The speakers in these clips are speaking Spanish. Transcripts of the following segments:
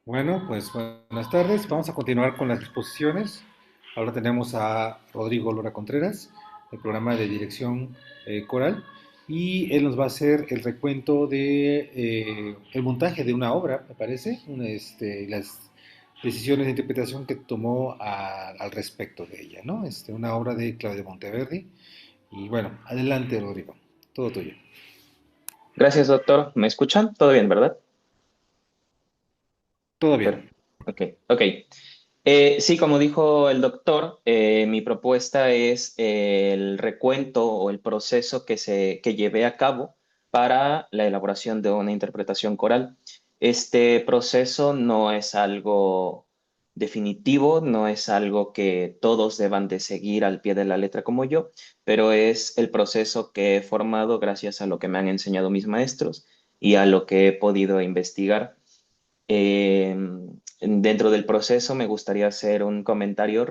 Bueno, pues buenas tardes. Vamos a continuar con las exposiciones. Ahora tenemos a Rodrigo Lora Contreras, del programa de dirección coral, y él nos va a hacer el recuento de el montaje de una obra, me parece, las decisiones de interpretación que tomó al respecto de ella, ¿no? Una obra de Claudio Monteverdi. Y bueno, adelante, Rodrigo, todo tuyo. Gracias, doctor. ¿Me escuchan? ¿Todo bien, verdad? Todo Per- bien. ok, ok. Sí, como dijo el doctor, mi propuesta es el recuento o el proceso que llevé a cabo para la elaboración de una interpretación coral. Este proceso no es algo definitivo, no es algo que todos deban de seguir al pie de la letra como yo, pero es el proceso que he formado gracias a lo que me han enseñado mis maestros y a lo que he podido investigar. Eh, Dentro del proceso me gustaría hacer un comentario.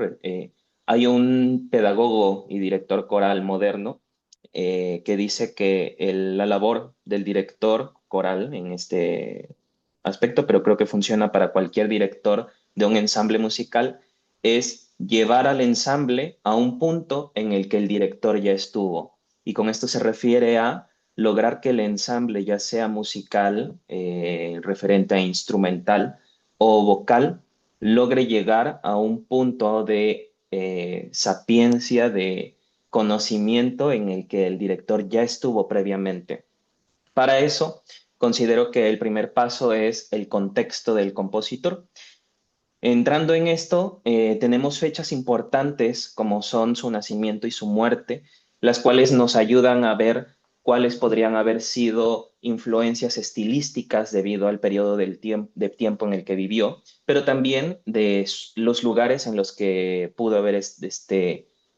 Hay un pedagogo y director coral moderno que dice que la labor del director coral en este aspecto, pero creo que funciona para cualquier director de un ensamble musical, es llevar al ensamble a un punto en el que el director ya estuvo. Y con esto se refiere a lograr que el ensamble, ya sea musical, referente a instrumental o vocal, logre llegar a un punto de sapiencia, de conocimiento en el que el director ya estuvo previamente. Para eso, considero que el primer paso es el contexto del compositor. Entrando en esto, tenemos fechas importantes como son su nacimiento y su muerte, las cuales nos ayudan a ver cuáles podrían haber sido influencias estilísticas debido al periodo de tiempo en el que vivió, pero también de los lugares en los que pudo haber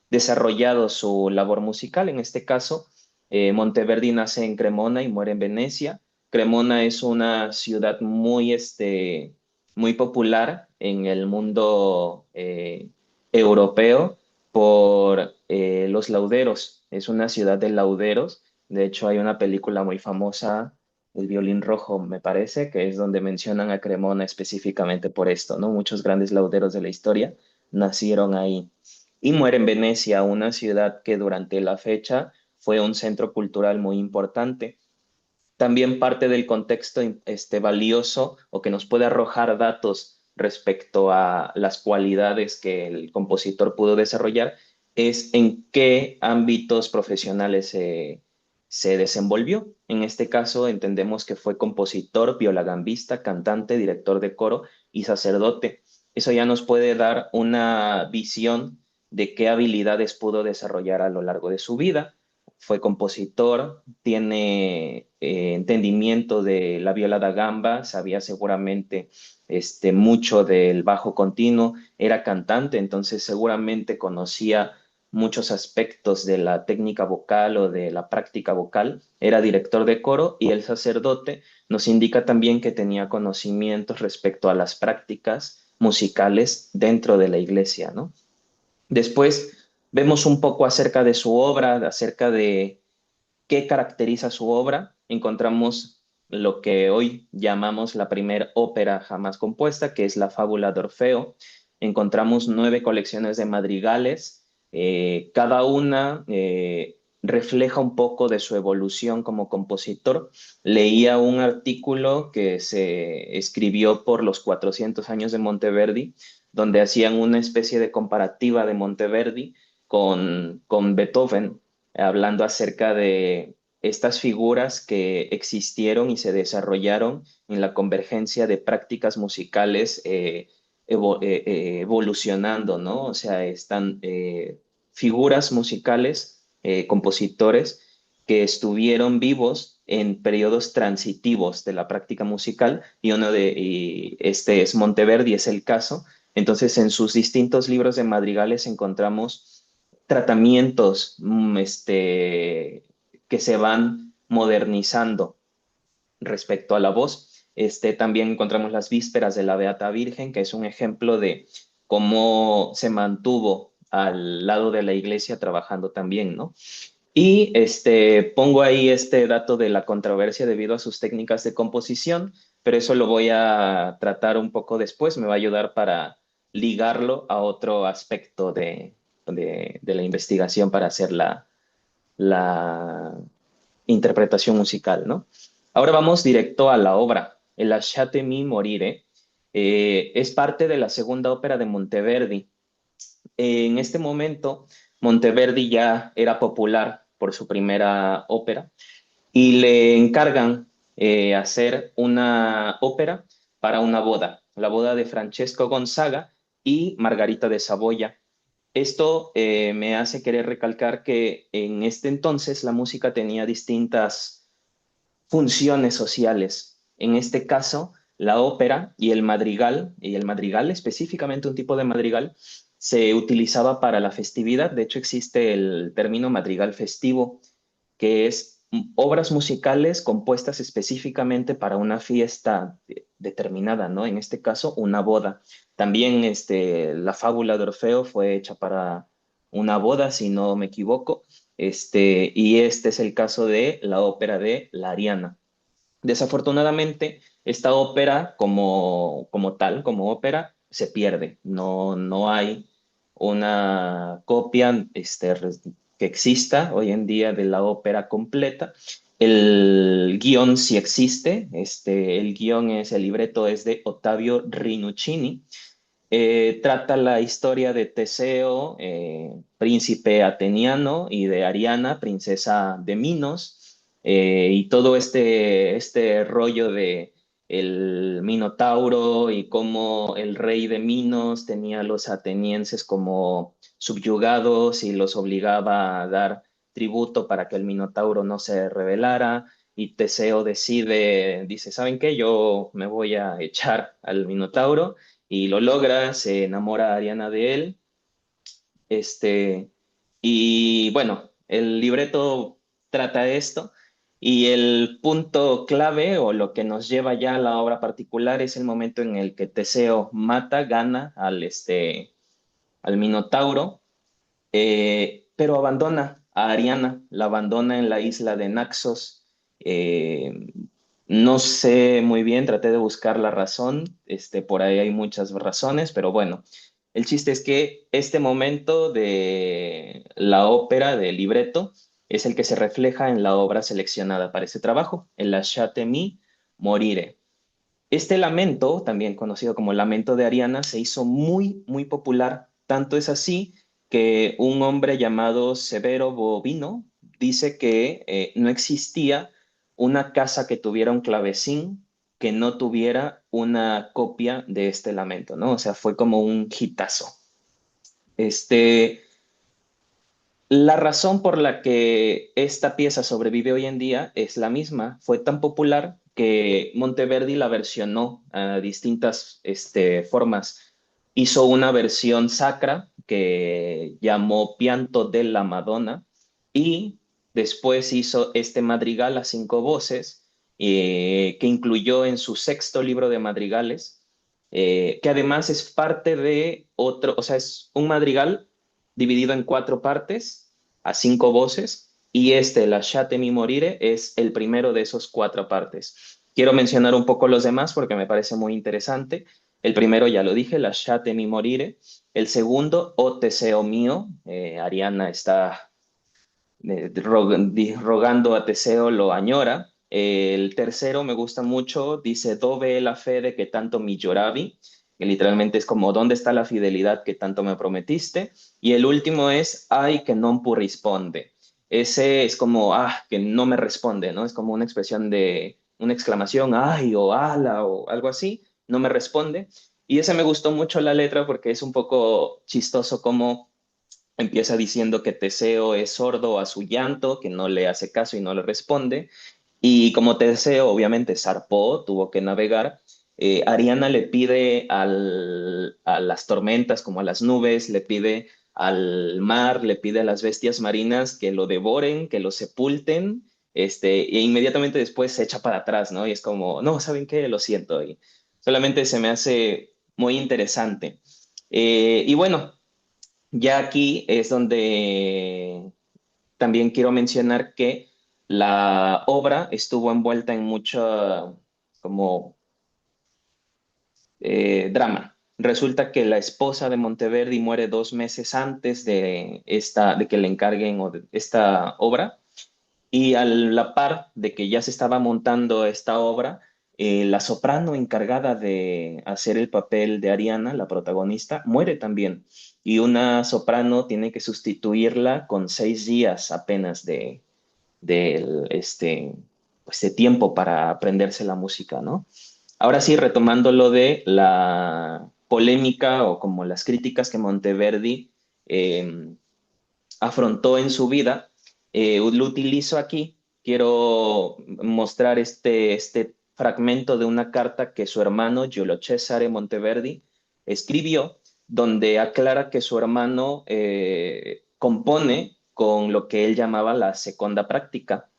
desarrollado su labor musical. En este caso, Monteverdi nace en Cremona y muere en Venecia. Cremona es una ciudad muy popular en el mundo europeo por los lauderos. Es una ciudad de lauderos. De hecho, hay una película muy famosa, El violín rojo, me parece, que es donde mencionan a Cremona específicamente por esto, ¿no? Muchos grandes lauderos de la historia nacieron ahí. Y muere en Venecia, una ciudad que durante la fecha fue un centro cultural muy importante. También parte del contexto valioso o que nos puede arrojar datos respecto a las cualidades que el compositor pudo desarrollar es en qué ámbitos profesionales se desenvolvió. En este caso entendemos que fue compositor, violagambista, cantante, director de coro y sacerdote. Eso ya nos puede dar una visión de qué habilidades pudo desarrollar a lo largo de su vida. Fue compositor, tiene entendimiento de la viola da gamba, sabía seguramente mucho del bajo continuo, era cantante, entonces seguramente conocía muchos aspectos de la técnica vocal o de la práctica vocal, era director de coro y el sacerdote nos indica también que tenía conocimientos respecto a las prácticas musicales dentro de la iglesia, ¿no? Después vemos un poco acerca de su obra, acerca de qué caracteriza su obra. Encontramos lo que hoy llamamos la primera ópera jamás compuesta, que es la Fábula de Orfeo. Encontramos 9 colecciones de madrigales, cada una refleja un poco de su evolución como compositor. Leía un artículo que se escribió por los 400 años de Monteverdi, donde hacían una especie de comparativa de Monteverdi con Beethoven, hablando acerca de estas figuras que existieron y se desarrollaron en la convergencia de prácticas musicales evolucionando, ¿no? O sea, están figuras musicales, compositores que estuvieron vivos en periodos transitivos de la práctica musical y este es Monteverdi, es el caso. Entonces, en sus distintos libros de madrigales encontramos tratamientos que se van modernizando respecto a la voz. También encontramos las vísperas de la Beata Virgen, que es un ejemplo de cómo se mantuvo al lado de la iglesia trabajando también, ¿no? Y pongo ahí este dato de la controversia debido a sus técnicas de composición. pero eso lo voy a tratar un poco después, me va a ayudar para ligarlo a otro aspecto de la investigación para hacer la interpretación musical, ¿no? Ahora vamos directo a la obra. El Lasciatemi morire es parte de la segunda ópera de Monteverdi. En este momento, Monteverdi ya era popular por su primera ópera y le encargan hacer una ópera para una boda, la boda de Francesco Gonzaga y Margarita de Saboya. Esto me hace querer recalcar que en este entonces la música tenía distintas funciones sociales. En este caso, la ópera y el madrigal específicamente un tipo de madrigal, se utilizaba para la festividad. De hecho, existe el término madrigal festivo, que es obras musicales compuestas específicamente para una fiesta determinada, ¿no? En este caso, una boda. También la fábula de Orfeo fue hecha para una boda, si no me equivoco. Y este es el caso de la ópera de La Ariana. Desafortunadamente, esta ópera como tal, como ópera, se pierde. No, no hay una copia que exista hoy en día de la ópera completa. El guión sí existe. El guión el libreto es de Ottavio Rinuccini. Trata la historia de Teseo, príncipe ateniano, y de Ariana, princesa de Minos, y todo este rollo de el Minotauro y cómo el rey de Minos tenía a los atenienses como subyugados y los obligaba a dar tributo para que el Minotauro no se rebelara. Y Teseo dice, ¿saben qué? Yo me voy a echar al Minotauro y lo logra, se enamora Ariana de él. Y bueno, el libreto trata esto y el punto clave o lo que nos lleva ya a la obra particular es el momento en el que Teseo gana al Minotauro, pero abandona a Ariana, la abandona en la isla de Naxos. No sé muy bien, traté de buscar la razón, por ahí hay muchas razones, pero bueno, el chiste es que este momento de la ópera, del libreto, es el que se refleja en la obra seleccionada para este trabajo, el Lasciatemi morire. Este lamento, también conocido como Lamento de Ariana, se hizo muy, muy popular. Tanto es así que un hombre llamado Severo Bovino dice que no existía una casa que tuviera un clavecín que no tuviera una copia de este lamento, ¿no? O sea, fue como un hitazo. Este, la razón por la que esta pieza sobrevive hoy en día es la misma. Fue tan popular que Monteverdi la versionó a distintas formas. Hizo una versión sacra que llamó Pianto della Madonna y después hizo este madrigal a cinco voces que incluyó en su sexto libro de madrigales, que además es parte de otro, o sea, es un madrigal dividido en cuatro partes, a cinco voces, y Lasciatemi morire, es el primero de esos cuatro partes. Quiero mencionar un poco los demás porque me parece muy interesante. El primero ya lo dije, Lasciatemi morire. El segundo, O Teseo mío. Ariana está rogando a Teseo, lo añora. El tercero me gusta mucho, dice, Dove la fede que tanto mi lloravi, que literalmente es como, ¿dónde está la fidelidad que tanto me prometiste? Y el último es, ay, que non pu risponde. Ese es como, que no me responde, ¿no? Es como una expresión de, una exclamación, ay, o ala, o algo así, no me responde. Y ese me gustó mucho la letra porque es un poco chistoso como empieza diciendo que Teseo es sordo a su llanto, que no le hace caso y no le responde. Y como Teseo obviamente zarpó, tuvo que navegar, Ariana le pide a las tormentas, como a las nubes, le pide al mar, le pide a las bestias marinas que lo devoren, que lo sepulten, e inmediatamente después se echa para atrás, ¿no? Y es como, no, ¿saben qué? Lo siento. Y solamente se me hace muy interesante. Y bueno, ya aquí es donde también quiero mencionar que la obra estuvo envuelta en mucha como drama. Resulta que la esposa de Monteverdi muere 2 meses antes de que le encarguen esta obra, y a la par de que ya se estaba montando esta obra, la soprano encargada de hacer el papel de Ariana, la protagonista, muere también. Y una soprano tiene que sustituirla con 6 días apenas pues de tiempo para aprenderse la música, ¿no? Ahora sí, retomando lo de la polémica o como las críticas que Monteverdi eh, afrontó en su vida, lo utilizo aquí. Quiero mostrar este fragmento de una carta que su hermano Giulio Cesare Monteverdi escribió, donde aclara que su hermano compone con lo que él llamaba la segunda práctica.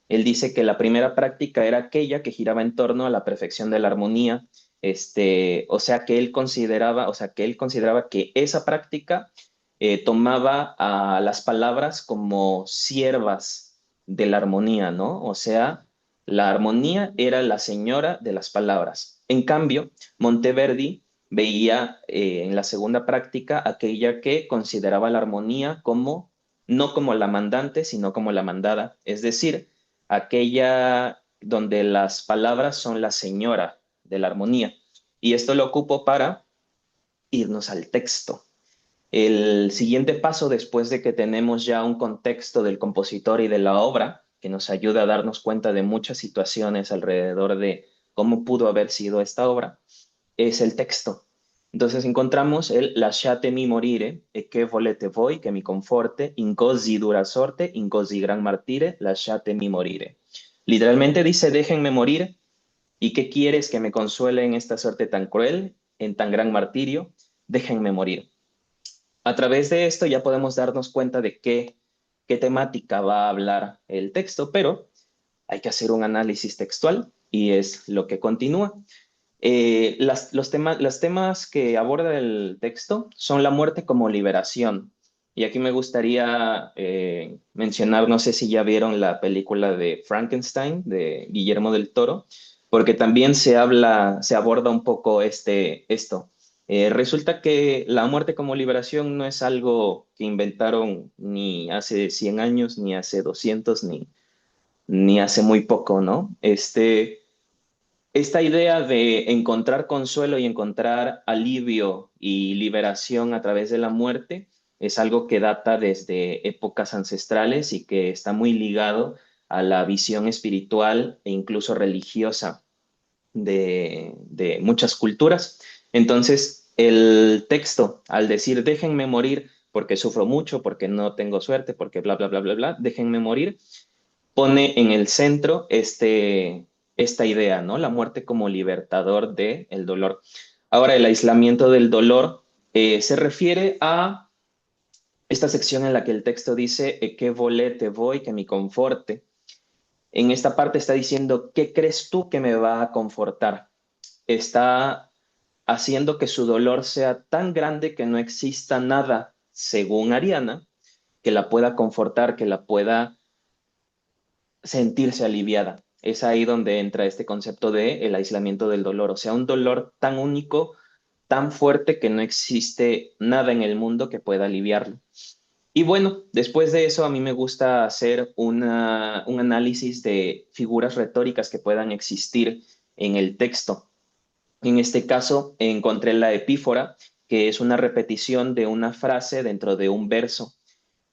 Él dice que la primera práctica era aquella que giraba en torno a la perfección de la armonía, o sea que él consideraba que esa práctica tomaba a las palabras como siervas de la armonía, ¿no? O sea, la armonía era la señora de las palabras. En cambio, Monteverdi veía en la segunda práctica aquella que consideraba la armonía como, no como la mandante, sino como la mandada, es decir, aquella donde las palabras son la señora de la armonía. Y esto lo ocupo para irnos al texto. El siguiente paso, después de que tenemos ya un contexto del compositor y de la obra, que nos ayuda a darnos cuenta de muchas situaciones alrededor de cómo pudo haber sido esta obra, es el texto. Entonces encontramos el lasciatemi morire, e che volete voi che mi conforte, in così dura sorte, in così gran martire, lasciatemi morire. Literalmente dice, déjenme morir, ¿y qué quieres que me consuele en esta suerte tan cruel, en tan gran martirio? Déjenme morir. A través de esto ya podemos darnos cuenta de qué temática va a hablar el texto, pero hay que hacer un análisis textual y es lo que continúa. Los temas que aborda el texto son la muerte como liberación. Y aquí me gustaría mencionar, no sé si ya vieron la película de Frankenstein de Guillermo del Toro, porque también se aborda un poco esto. Resulta que la muerte como liberación no es algo que inventaron ni hace 100 años, ni hace 200, ni hace muy poco, ¿no? Esta idea de encontrar consuelo y encontrar alivio y liberación a través de la muerte es algo que data desde épocas ancestrales y que está muy ligado a la visión espiritual e incluso religiosa de muchas culturas. Entonces, el texto, al decir déjenme morir porque sufro mucho, porque no tengo suerte, porque bla, bla, bla, bla, bla, déjenme morir, pone en el centro esta idea, ¿no? La muerte como libertador del dolor. Ahora, el aislamiento del dolor se refiere a esta sección en la que el texto dice, que volete voy, que mi conforte. En esta parte está diciendo, ¿qué crees tú que me va a confortar? Está haciendo que su dolor sea tan grande que no exista nada, según Ariana, que la pueda confortar, que la pueda sentirse aliviada. Es ahí donde entra este concepto de el aislamiento del dolor, o sea, un dolor tan único, tan fuerte que no existe nada en el mundo que pueda aliviarlo. Y bueno, después de eso a mí me gusta hacer un análisis de figuras retóricas que puedan existir en el texto. En este caso encontré la epífora, que es una repetición de una frase dentro de un verso.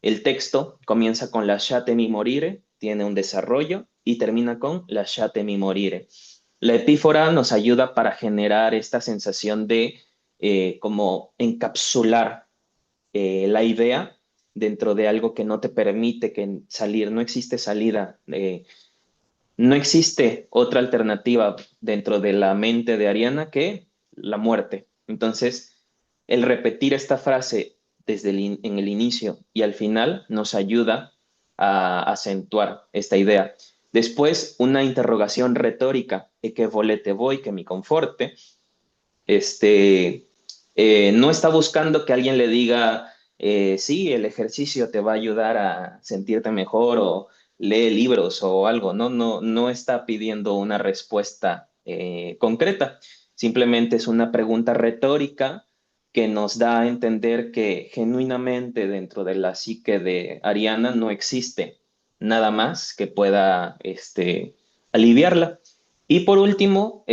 El texto comienza con lasciatemi morire, tiene un desarrollo y termina con lasciatemi morire. La epífora nos ayuda para generar esta sensación de como encapsular la idea dentro de algo que no te permite que salir, no existe salida, no existe otra alternativa dentro de la mente de Ariana que la muerte. Entonces, el repetir esta frase en el inicio y al final nos ayuda a acentuar esta idea. Después, una interrogación retórica, ¿e que volete voy, que me conforte? No está buscando que alguien le diga, sí, el ejercicio te va a ayudar a sentirte mejor o lee libros o algo, no, no, no está pidiendo una respuesta concreta, simplemente es una pregunta retórica que nos da a entender que genuinamente dentro de la psique de Ariana no existe nada más que pueda aliviarla. Y por último,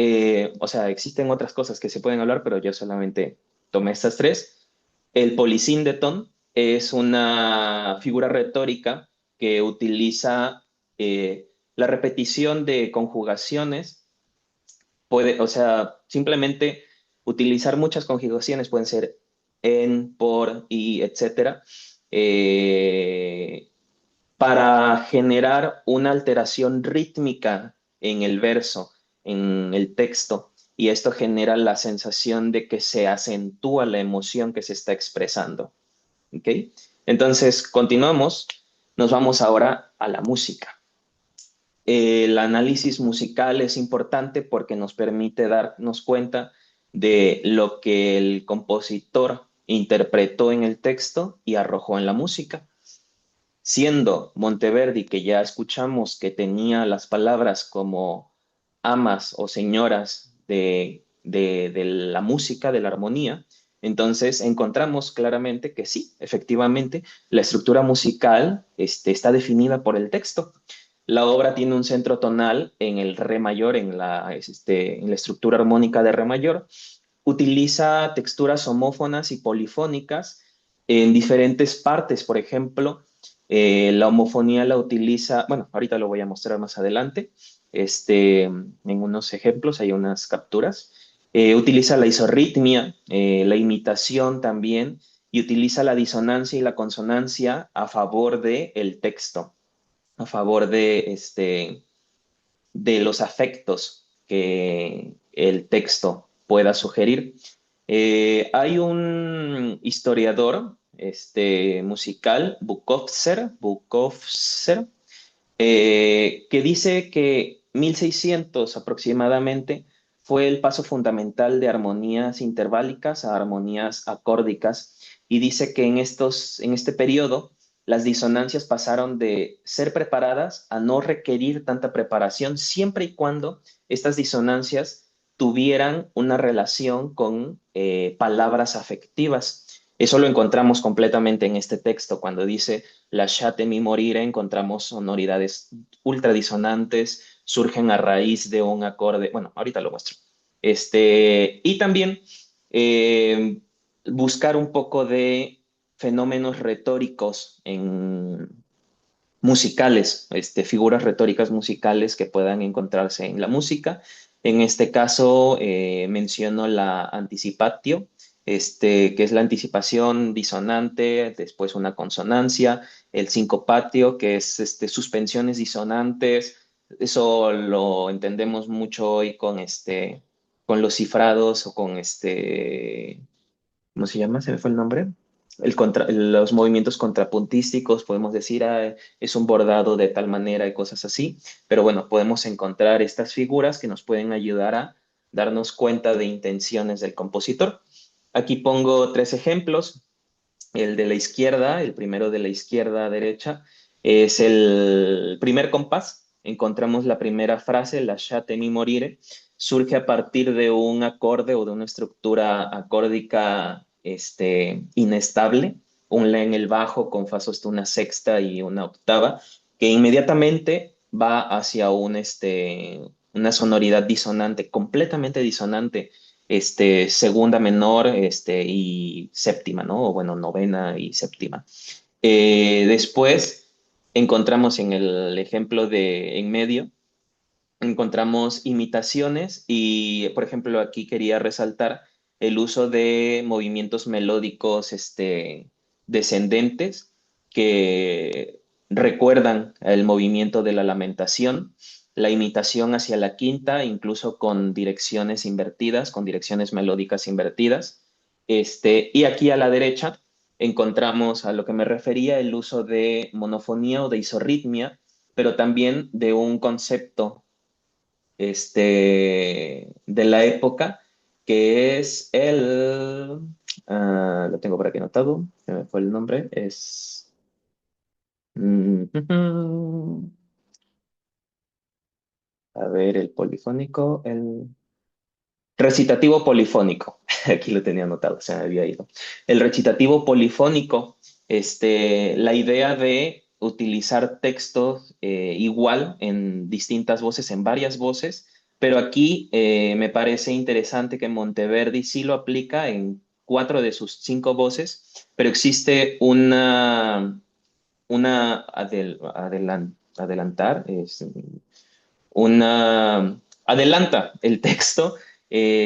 o sea, existen otras cosas que se pueden hablar, pero yo solamente tomé estas tres. El polisíndeton es una figura retórica que utiliza la repetición de conjugaciones. Puede, o sea, simplemente utilizar muchas conjugaciones, pueden ser en, por, y, etcétera, eh, para generar una alteración rítmica en el verso, en el texto, y esto genera la sensación de que se acentúa la emoción que se está expresando. ¿Ok? Entonces, continuamos, nos vamos ahora a la música. El análisis musical es importante porque nos permite darnos cuenta de lo que el compositor interpretó en el texto y arrojó en la música. Siendo Monteverdi, que ya escuchamos que tenía las palabras como amas o señoras de la música, de la armonía, entonces encontramos claramente que sí, efectivamente, la estructura musical está definida por el texto. La obra tiene un centro tonal en el re mayor, en la estructura armónica de re mayor. Utiliza texturas homófonas y polifónicas en diferentes partes. Por ejemplo, la homofonía la utiliza, bueno, ahorita lo voy a mostrar más adelante, en unos ejemplos, hay unas capturas. Utiliza la isorritmia, la imitación también, y utiliza la disonancia y la consonancia a favor del texto, a favor de los afectos que el texto pueda sugerir. Hay un historiador musical, Bukowser, que dice que 1600 aproximadamente fue el paso fundamental de armonías interválicas a armonías acórdicas, y dice que en este periodo las disonancias pasaron de ser preparadas a no requerir tanta preparación siempre y cuando estas disonancias tuvieran una relación con palabras afectivas. Eso lo encontramos completamente en este texto cuando dice Lasciate mi morire, encontramos sonoridades ultradisonantes, surgen a raíz de un acorde, bueno, ahorita lo muestro. Y también eh, buscar un poco de fenómenos retóricos musicales, figuras retóricas musicales que puedan encontrarse en la música. En este caso, menciono la anticipatio, que es la anticipación disonante, después una consonancia, el sincopatio, que es suspensiones disonantes. Eso lo entendemos mucho hoy con los cifrados o con ¿cómo se llama? Se me fue el nombre. Los movimientos contrapuntísticos, podemos decir, es un bordado de tal manera y cosas así, pero bueno, podemos encontrar estas figuras que nos pueden ayudar a darnos cuenta de intenciones del compositor. Aquí pongo tres ejemplos. El de la izquierda, el primero de la izquierda a derecha, es el primer compás. Encontramos la primera frase, lasciate mi morire, surge a partir de un acorde o de una estructura acórdica inestable, un la en el bajo con fa sostenido, una sexta y una octava, que inmediatamente va hacia una sonoridad disonante, completamente disonante, segunda menor, y séptima, ¿no? O bueno, novena y séptima. Después encontramos en el ejemplo de en medio, encontramos imitaciones y, por ejemplo, aquí quería resaltar el uso de movimientos melódicos, descendentes que recuerdan el movimiento de la lamentación, la imitación hacia la quinta, incluso con direcciones invertidas, con direcciones melódicas invertidas. Y aquí a la derecha encontramos a lo que me refería, el uso de monofonía o de isorritmia, pero también de un concepto de la época, que es lo tengo por aquí anotado, se me fue el nombre, mm, a ver, el polifónico, Recitativo polifónico. Aquí lo tenía anotado, se me había ido. El recitativo polifónico, la idea de utilizar textos igual en distintas voces, en varias voces, pero aquí me parece interesante que Monteverdi sí lo aplica en 4 de sus 5 voces, pero existe adelantar, adelanta el texto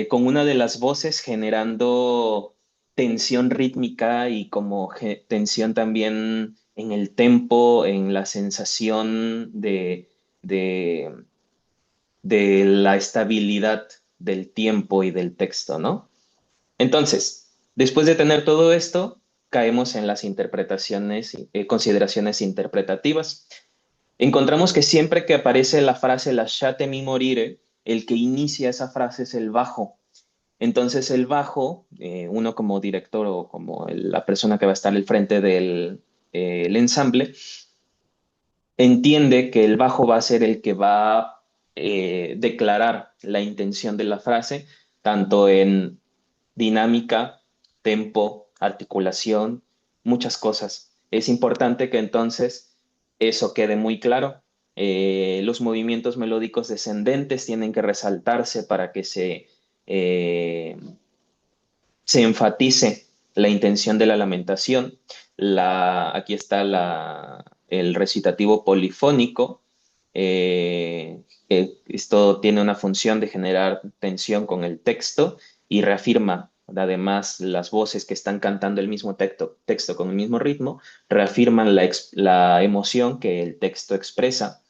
con una de las voces generando tensión rítmica y como tensión también en el tempo, en la sensación de, de la estabilidad del tiempo y del texto, ¿no? Entonces, después de tener todo esto, caemos en las interpretaciones, consideraciones interpretativas. Encontramos que siempre que aparece la frase lasciatemi morire, el que inicia esa frase es el bajo. Entonces el bajo, uno como director o como la persona que va a estar al frente del el ensamble, entiende que el bajo va a ser el que va a declarar la intención de la frase, tanto en dinámica, tempo, articulación, muchas cosas. Es importante que entonces eso quede muy claro. Los movimientos melódicos descendentes tienen que resaltarse para que eh, se enfatice la intención de la lamentación. Aquí está el recitativo polifónico. Esto tiene una función de generar tensión con el texto y reafirma además las voces que están cantando el mismo texto con el mismo ritmo, reafirman la emoción que el texto expresa,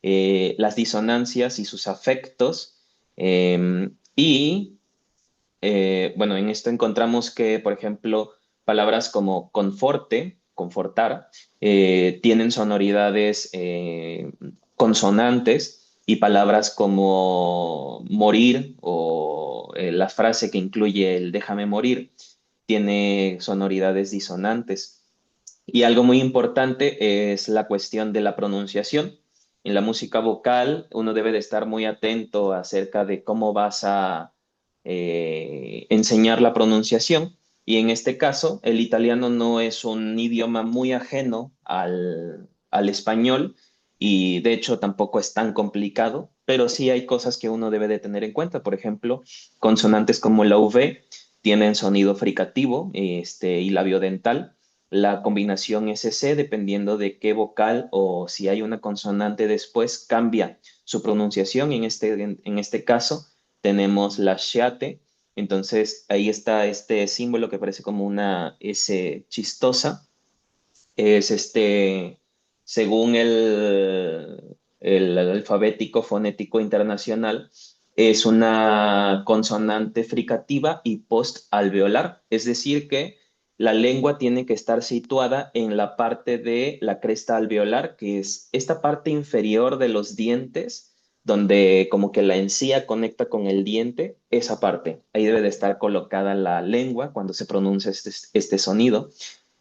las disonancias y sus afectos, y bueno, en esto encontramos que, por ejemplo, palabras como conforte, confortar, tienen sonoridades consonantes y palabras como morir o la frase que incluye el déjame morir tiene sonoridades disonantes. Y algo muy importante es la cuestión de la pronunciación. En la música vocal uno debe de estar muy atento acerca de cómo vas a enseñar la pronunciación. Y en este caso, el italiano no es un idioma muy ajeno al español y de hecho tampoco es tan complicado, pero sí hay cosas que uno debe de tener en cuenta. Por ejemplo, consonantes como la V tienen sonido fricativo y labiodental. La combinación SC, dependiendo de qué vocal o si hay una consonante después, cambia su pronunciación. En este caso, tenemos la shiate. Entonces, ahí está este símbolo que parece como una S chistosa. Es según el alfabético fonético internacional, es una consonante fricativa y postalveolar, es decir, que la lengua tiene que estar situada en la parte de la cresta alveolar, que es esta parte inferior de los dientes, donde como que la encía conecta con el diente, esa parte. Ahí debe de estar colocada la lengua cuando se pronuncia este sonido.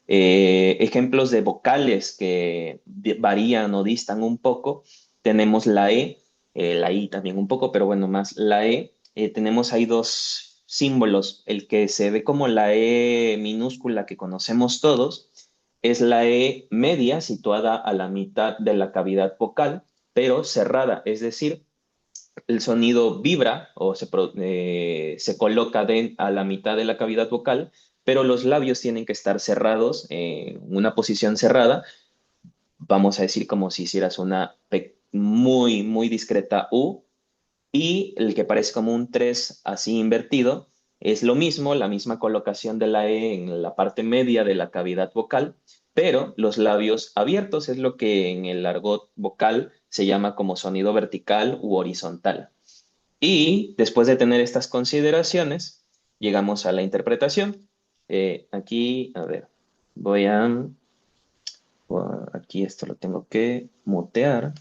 Ejemplos de vocales que varían o distan un poco, tenemos la I también un poco, pero bueno, más la E. Tenemos ahí dos símbolos. El que se ve como la E minúscula que conocemos todos es la E media, situada a la mitad de la cavidad vocal, pero cerrada, es decir, el sonido vibra o se coloca a la mitad de la cavidad vocal, pero los labios tienen que estar cerrados, en una posición cerrada, vamos a decir como si hicieras una muy, muy discreta U, y el que parece como un 3 así invertido, es lo mismo, la misma colocación de la E en la parte media de la cavidad vocal, pero los labios abiertos es lo que en el argot vocal se llama como sonido vertical u horizontal. Y después de tener estas consideraciones, llegamos a la interpretación. Aquí, a ver, voy a, aquí esto lo tengo que mutear.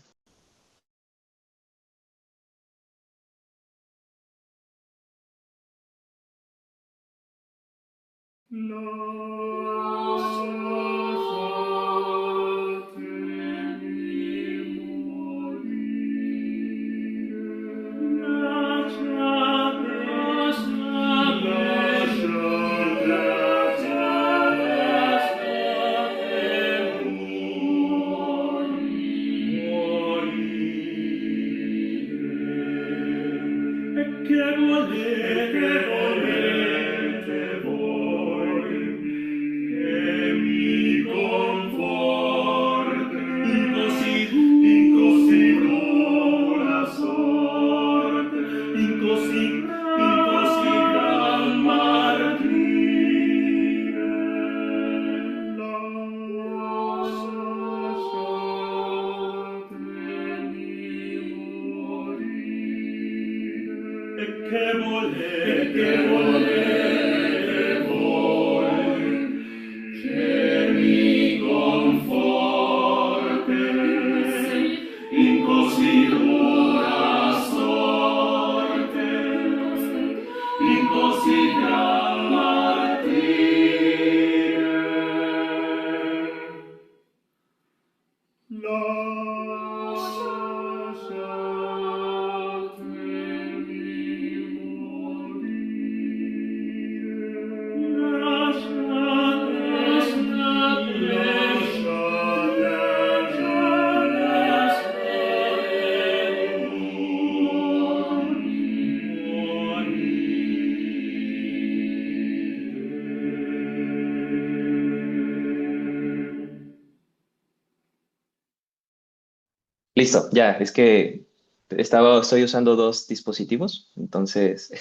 Listo, ya, es que estoy usando dos dispositivos, entonces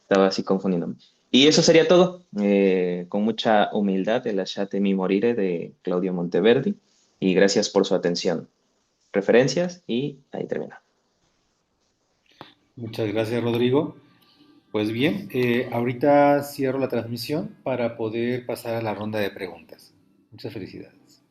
estaba así confundiéndome. Y eso sería todo. Con mucha humildad, el Lasciate mi morire de Claudio Monteverdi. Y gracias por su atención. Referencias y ahí termina. Muchas gracias, Rodrigo. Pues bien, ahorita cierro la transmisión para poder pasar a la ronda de preguntas. Muchas felicidades.